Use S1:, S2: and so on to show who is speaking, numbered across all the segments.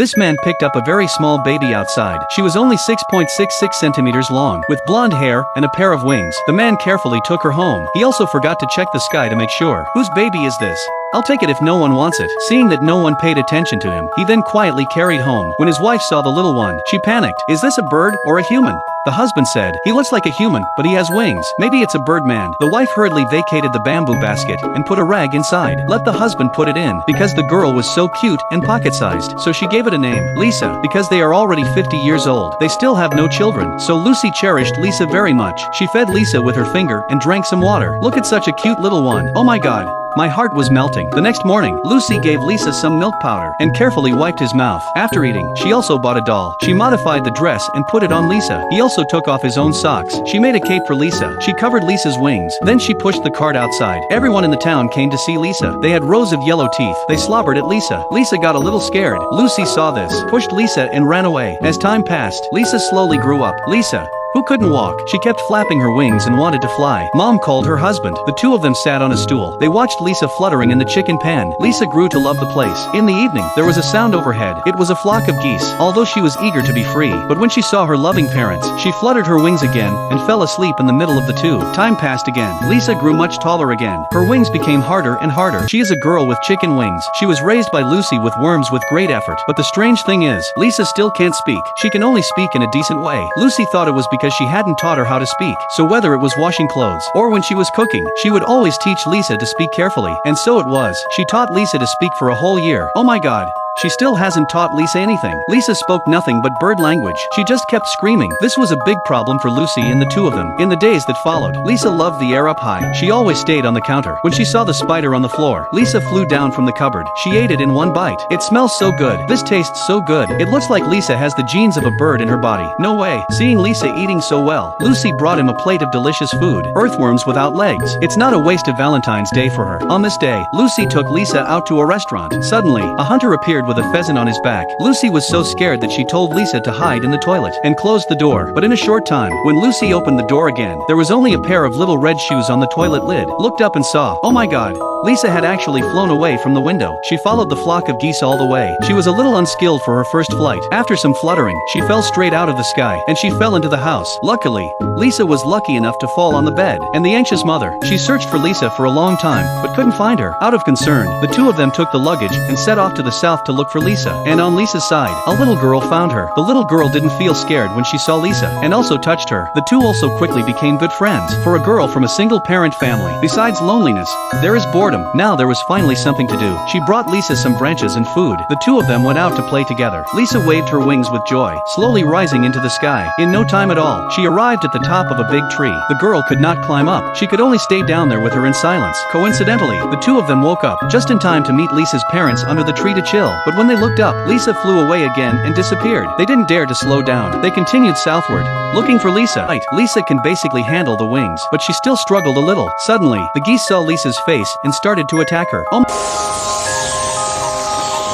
S1: This man picked up a very small baby outside. She was only 6.66 centimeters long, with blonde hair and a pair of wings. The man carefully took her home. He also forgot to check the sky to make sure. Whose baby is this? I'll take it if no one wants it. Seeing that no one paid attention to him, he then quietly carried home. When his wife saw the little one, she panicked. Is this a bird or a human? The husband said, he looks like a human, but he has wings. Maybe it's a bird man. The wife hurriedly vacated the bamboo basket and put a rag inside. Let the husband put it in, because the girl was so cute and pocket-sized. So she gave it a name, Lisa, because they are already 50 years old. They still have no children, so Lucy cherished Lisa very much. She fed Lisa with her finger and drank some water. Look at such a cute little one. Oh my god. My heart was melting. The next morning, Lucy gave Lisa some milk powder and carefully wiped his mouth. After eating, she also bought a doll. She modified the dress and put it on Lisa. He also took off his own socks. She made a cape for Lisa. She covered Lisa's wings. Then she pushed the cart outside. Everyone in the town came to see Lisa. They had rows of yellow teeth. They slobbered at Lisa. Lisa got a little scared. Lucy saw this, pushed Lisa and ran away. As time passed, Lisa slowly grew up. Lisa, who couldn't walk, she kept flapping her wings and wanted to fly. Mom called her husband. The two of them sat on a stool. They watched Lisa fluttering in the chicken pan. Lisa grew to love the place. In the evening, there was a sound overhead. It was a flock of geese. Although she was eager to be free, but when she saw her loving parents, she fluttered her wings again and fell asleep in the middle of the two. Time passed again. Lisa grew much taller again. Her wings became harder and harder. She is a girl with chicken wings. She was raised by Lucy with worms with great effort. But the strange thing is, Lisa still can't speak. She can only speak in a decent way. Lucy thought it was because she hadn't taught her how to speak. So whether it was washing clothes or when she was cooking, she would always teach Lisa to speak carefully. And so it was. She taught Lisa to speak for a whole year. Oh my god. She still hasn't taught Lisa anything. Lisa spoke nothing but bird language. She just kept screaming. This was a big problem for Lucy and the two of them. In the days that followed, Lisa loved the air up high. She always stayed on the counter. When she saw the spider on the floor, Lisa flew down from the cupboard. She ate it in one bite. It smells so good. This tastes so good. It looks like Lisa has the genes of a bird in her body. No way. Seeing Lisa eating so well, Lucy brought him a plate of delicious food. Earthworms without legs. It's not a waste of Valentine's Day for her. On this day, Lucy took Lisa out to a restaurant. Suddenly, a hunter appeared with a pheasant on his back. Lucy was so scared that she told Lisa to hide in the toilet and closed the door. But in a short time, when Lucy opened the door again, there was only a pair of little red shoes on the toilet lid. Looked up and saw, oh my god, Lisa had actually flown away from the window. She followed the flock of geese all the way. She was a little unskilled for her first flight. After some fluttering, she fell straight out of the sky, and she fell into the house. Luckily, Lisa was lucky enough to fall on the bed. And the anxious mother, she searched for Lisa for a long time, but couldn't find her. Out of concern, the two of them took the luggage and set off to the south to look for Lisa. And on Lisa's side, a little girl found her. The little girl didn't feel scared when she saw Lisa, and also touched her. The two also quickly became good friends. For a girl from a single-parent family, besides loneliness, there is boredom. Now there was finally something to do. She brought Lisa some branches and food. The two of them went out to play together. Lisa waved her wings with joy, slowly rising into the sky. In no time at all, she arrived at the top of a big tree. The girl could not climb up. She could only stay down there with her in silence. Coincidentally, the two of them woke up just in time to meet Lisa's parents under the tree to chill. But when they looked up, Lisa flew away again and disappeared. They didn't dare to slow down. They continued southward, looking for Lisa. Lisa can basically handle the wings, but she still struggled a little. Suddenly, the geese saw Lisa's face and started to attack her. Oh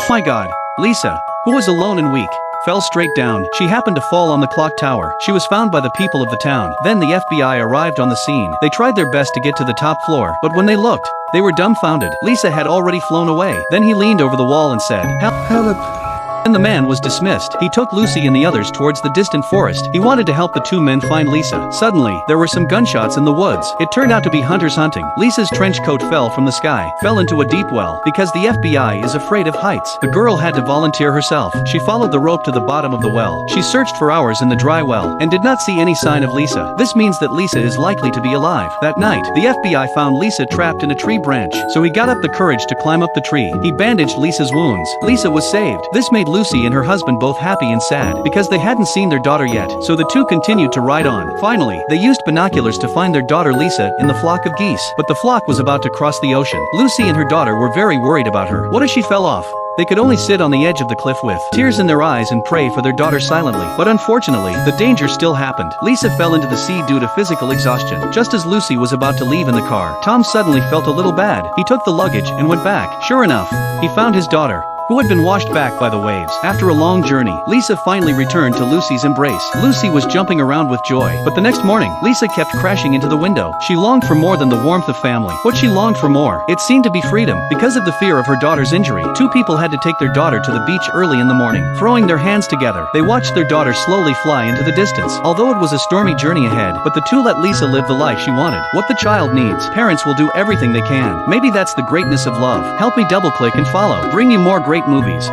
S1: my god. Lisa, who was alone and weak, fell straight down. She happened to fall on the clock tower. She was found by the people of the town. Then the FBI arrived on the scene. They tried their best to get to the top floor, but when they looked, they were dumbfounded. Lisa had already flown away. Then he leaned over the wall and said, "Help." And the man was dismissed. He took Lucy and the others towards the distant forest. He wanted to help the two men find Lisa. Suddenly, there were some gunshots in the woods. It turned out to be hunters hunting. Lisa's trench coat fell from the sky, fell into a deep well, because the FBI is afraid of heights. The girl had to volunteer herself. She followed the rope to the bottom of the well. She searched for hours in the dry well, and did not see any sign of Lisa. This means that Lisa is likely to be alive. That night, the FBI found Lisa trapped in a tree branch, so he got up the courage to climb up the tree. He bandaged Lisa's wounds. Lisa was saved. This made Lucy and her husband both happy and sad, because they hadn't seen their daughter yet, so the two continued to ride on. Finally, they used binoculars to find their daughter Lisa in the flock of geese, but the flock was about to cross the ocean. Lucy and her daughter were very worried about her. What if she fell off? They could only sit on the edge of the cliff with tears in their eyes and pray for their daughter silently. But unfortunately, the danger still happened. Lisa fell into the sea due to physical exhaustion. Just as Lucy was about to leave in the car, Tom suddenly felt a little bad. He took the luggage and went back. Sure enough, he found his daughter. who had been washed back by the waves. After a long journey, Lisa finally returned to Lucy's embrace. Lucy was jumping around with joy, but the next morning, Lisa kept crashing into the window. She longed for more than the warmth of family. What she longed for more, it seemed to be freedom. Because of the fear of her daughter's injury, two people had to take their daughter to the beach early in the morning. Throwing their hands together, they watched their daughter slowly fly into the distance. Although it was a stormy journey ahead, but the two let Lisa live the life she wanted. What the child needs, parents will do everything they can. Maybe that's the greatness of love. Help me double-click and follow. Bring you more great movies.